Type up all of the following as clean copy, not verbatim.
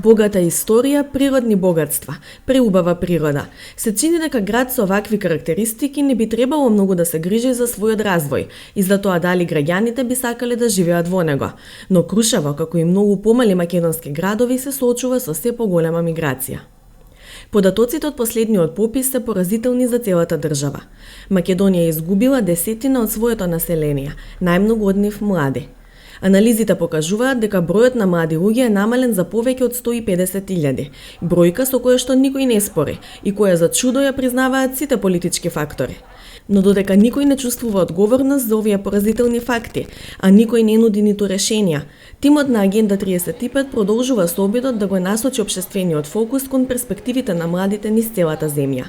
Богата историја, природни богатства, преубава природа. Се чини дека град со вакви карактеристики не би требало многу да се грижи за својот развој и за тоа дали граѓаните би сакале да живеат во него. Но Крушево, како и многу помали македонски градови, се соочува со се поголема миграција. Податоците од последниот попис се поразителни за целата држава. Македонија изгубила десетина од своето население, најмногу од нив млади. Анализите покажуваат дека бројот на млади луѓе е намален за повеќе од 150.000, бројка со која што никој не спори и која за чудо ја признаваат сите политички фактори. Но додека никој не чувствува одговорност за овие поразителни факти, а никој не нуди ниту решенија, тимот на Агенда 35 продолжува со обидот да го насочи општествениот фокус кон перспективите на младите низ целата земја.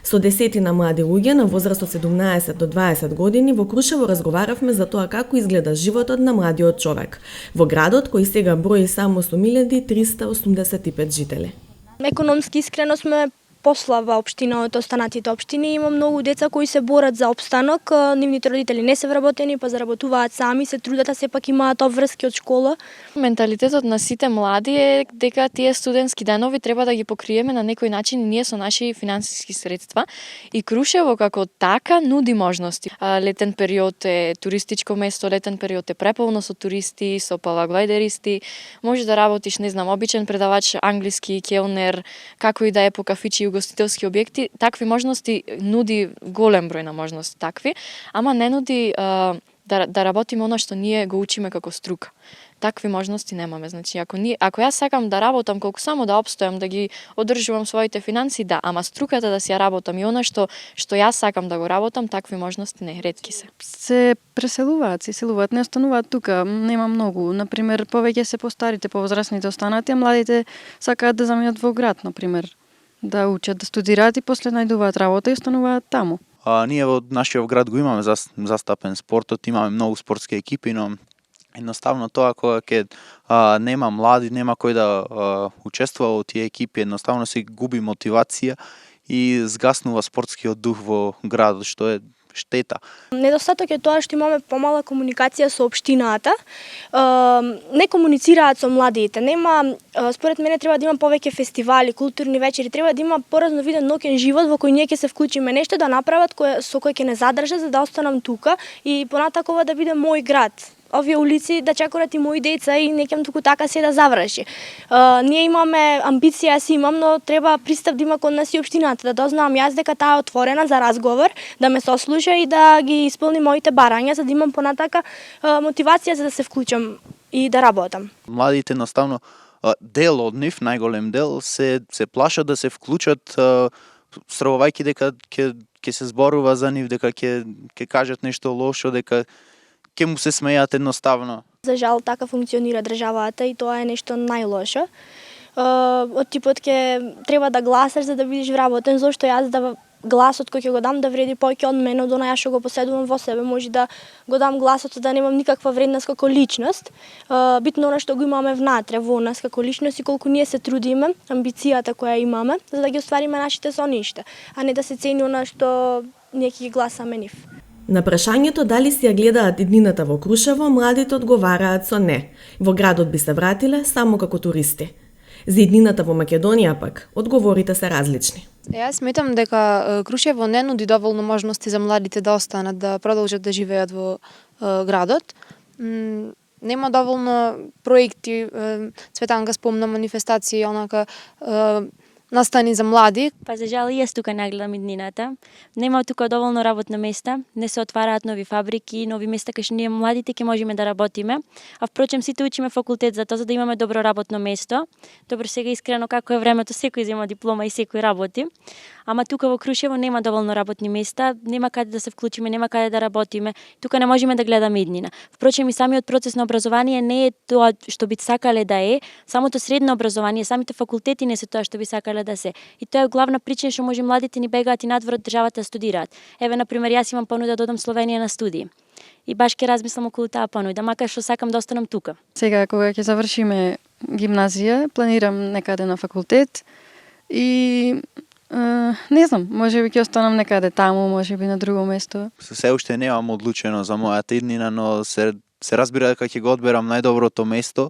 Со десетина млади луѓе на возраст од 17 до 20 години во Крушево разговаравме за тоа како изгледа животот на младиот човек во градот кој сега брои само 8.385 жители. Економски искрено сме послаба општина од останатите општини. Има многу деца кои се борат за опстанок, нивните родители не се вработени, па заработуваат сами, се трудат, а сепак имаат обврски од школа. Менталитетот на сите млади е дека тие студентски денови треба да ги покриеме на некој начин ние со наши финансиски средства и Крушево како така нуди можности. Летен период е туристичко место, летен период е преполно со туристи, со параглайдеристи. Може да работиш, не знам, обичен предавач англиски, келнер, како и да е по кафичи и угостителски објекти, такви можности нуди голем број на можности такви, ама не нуди да работиме она што ние го учиме како струка. Такви можности немаме. Значи, ако јас сакам да работам колку само да опстојам, да ги одржувам своите финанси, да, ама струката да си ја работам и она што јас сакам да го работам, такви можности не ретки се. Се преселуваат, се селуваат, не остануваат тука, нема многу. Например, повеќе се постарите, повозрастните останати, а младите сакаат да заминат во град, например, да учат, да студираат и после најдуваат работа и остануваат таму. Ние во нашиот град го имаме застапен спортот, имаме многу спортски екипи, но едноставно тоа кога ќе нема млади, нема кој да учествува во тие екипи, едноставно се губи мотивација и згаснува спортскиот дух во градот, што е штета. Недостаток е тоа што имаме помала комуникација со општината. Не комуницираат со младите. Нема, според мене треба да има повеќе фестивали, културни вечери, треба да има поразновиден ноќен живот во кој ние ќе се вклучиме, нешто да направат со кој ќе не задржат за да останам тука и понатакова да биде мој град. Овие улици да чекорат и мои деца и неќам туку така се да заврши. Ние имаме амбиција, јас имам, но треба пристап да има кон нас и општината, да дознавам јас дека таа е отворена за разговор, да ме сослуша и да ги исполни моите барања, за да имам понатака мотивација за да се вклучам и да работам. Младите едноставно дел од нив, најголем дел, се плашат да се вклучат, стравувајќи дека ќе се зборува за нив, дека ќе кажат нешто лошо, дека ќе му се смејат едноставно. За жал така функционира државата и тоа е нешто најлошо. Од типот ќе треба да гласаш за да бидеш вработен, зошто јас да гласот кој ќе го дам да вреди повеќе од мене, од она јас што го поседувам во себе, може да го дам гласот да немам никаква вредност како личност. Битно она што го имаме внатре во нас како личност и колку ние се трудиме, амбицијата која имаме, за да ги оствариме нашите соништа, а не да се цени она што ние ќе ги гласаме нив. На прашањето дали си ја гледаат иднината во Крушево, младите одговараат со не. Во градот би се вратиле само како туристи. За иднината во Македонија пак, одговорите се различни. Јас сметам дека Крушево не нуди доволно можности за младите да останат, да продолжат да живеат во градот. Нема доволно проекти, Цветанка спомна манифестации, онака настани за млади. Па за жал и јас тука не гледам иднината. Нема тука доволно работна места, не се отвараат нови фабрики, нови места кај што ние младите ќе можеме да работиме. А впрочем сите учиме факултет за тоа за да имаме добро работно место. Добро, сега искрено како е времето, секој зема диплома и секој работи. Ама тука во Крушево нема доволно работни места, нема каде да се вклучиме, нема каде да работиме. Тука не можеме да гледаме иднина. Впрочем и самиот процес на образование не е тоа што би сакале да е, самото средно образование, самите факултети не се тоа што би сакале да се. И тоа е главна причина што може младите ни бегаат и надвор од државата да студираат. Еве на пример јас имам понуда да одам Словенија на студии. И баш ќе размислам околу таа понуда, макар што сакам да останам тука. Сега кога ќе завршиме гимназија, планирам некаде на факултет и не знам, може би ќе останам некаде таму, може би на друго место. Се уште немам одлучено за мојата иднина, но се разбира дека ќе го одберам најдоброто место,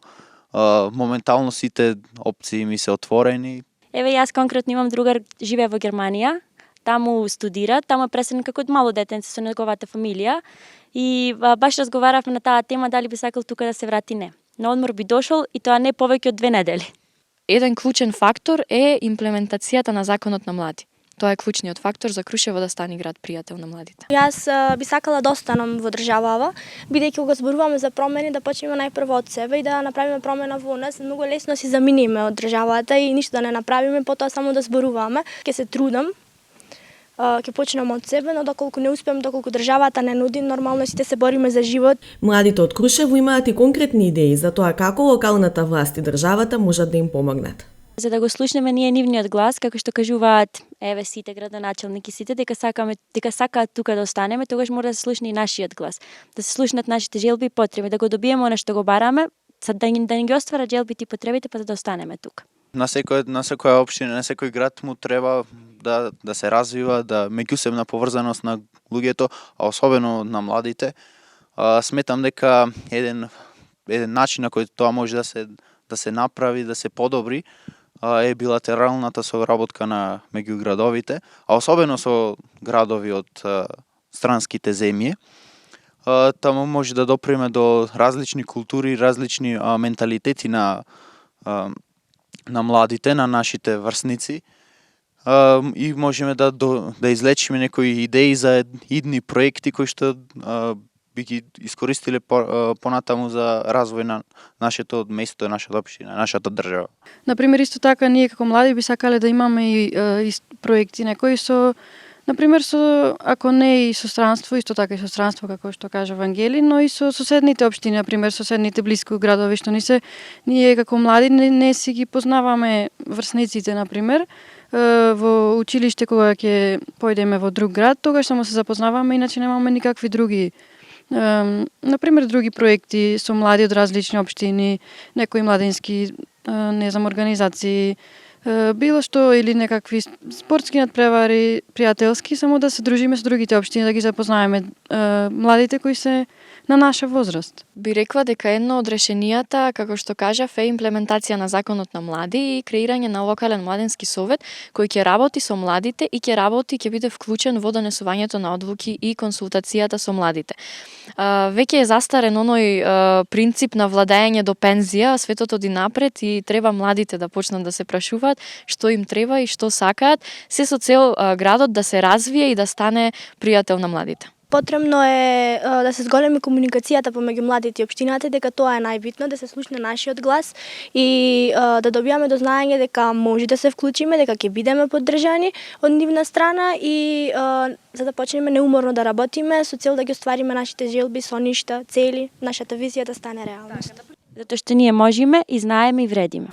моментално сите опции ми се отворени. Еве јас конкретно имам другар живее во Германија, таму студира, таму е преселен како мало детенце со неговата фамилија и баш разговаравме на таа тема дали би сакал тука да се врати не. На одмор би дошол и тоа не повеќе од 2 недели. Еден клучен фактор е имплементацијата на законот на млади. Тоа е клучниот фактор за Крушево да стане град пријател на младите. Јас би сакала да останам во државава, бидејќи кога зборуваме за промени да почнеме најпрво од себе и да направиме промена во нас, многу лесно си заминиме од државата и ништо да не направиме, потоа само да зборуваме. Ќе се трудам, ќе почнем од себе, но доколку не успеам, доколку државата не нуди, нормално сите се бориме за живот. Младите од Крушево имаат и конкретни идеи за тоа како локалната власт и државата можат да им помогнат. За да го слушнеме ние нивниот глас, како што кажуваат еве сите градоначалници, сите дека сакаат тука да останеме, тогаш мора да се слушне и нашиот глас. Да се слушнат нашите желби и потреби, да го добиеме она што го бараме, да ни ги остварат желбите и потребите па да останеме тука. На секоја општина, на секој град му треба да се развива, да меѓусебна поврзаност на луѓето, а особено на младите. Сметам дека еден начин на кој тоа може да се направи, да се подобри, е билатералната соработка меѓу градовите, а особено со градови од странските земји. Таму може да допреме до различни култури, различни менталитети на младите, на нашите врсници, и можеме да излечиме некои идеи за идни проекти кои што би ги искористиле понатаму за развој на нашето место, нашата општина, нашата држава. Например, исто така, ние како млади би сакале да имаме и проекти некои например, ако не и со странство, исто така и со странство, како што кажа Вангели, но и со соседните општини, например, соседните блиску градови, што ние како млади не си ги познаваме врсниците, например, во училиште кога ќе појдеме во друг град, тогаш само се запознаваме, иначе немаме никакви други например, други проекти со млади од различни општини, некои младински, организации, било што или некакви спортски надпревари, пријателски, само да се дружиме со другите општини, да ги запознаеме младите кои се на наша возраст. Би рекла дека едно од решенијата, како што кажав, е имплементација на законот на млади и креирање на локален младински совет кој ќе работи со младите и ќе биде вклучен во донесувањето на одлуки и консултацијата со младите. Веќе е застарен оној принцип на владење до пензија, светот оди напред и треба младите да почнат да се прашуваат што им треба и што сакаат, се со цел градот да се развие и да стане пријател на младите. Потребно е да се зголеми комуникацијата помеѓу младите и општината, дека тоа е најбитно, да се слушне нашиот глас и да добијаме дознаење дека може да се вклучиме, дека ќе бидеме поддржани од нивна страна и за да почнеме неуморно да работиме со цел да ги оствариме нашите желби, соништа, цели, нашата визија да стане реалност. Затоа што ние можеме и знаеме и вредиме.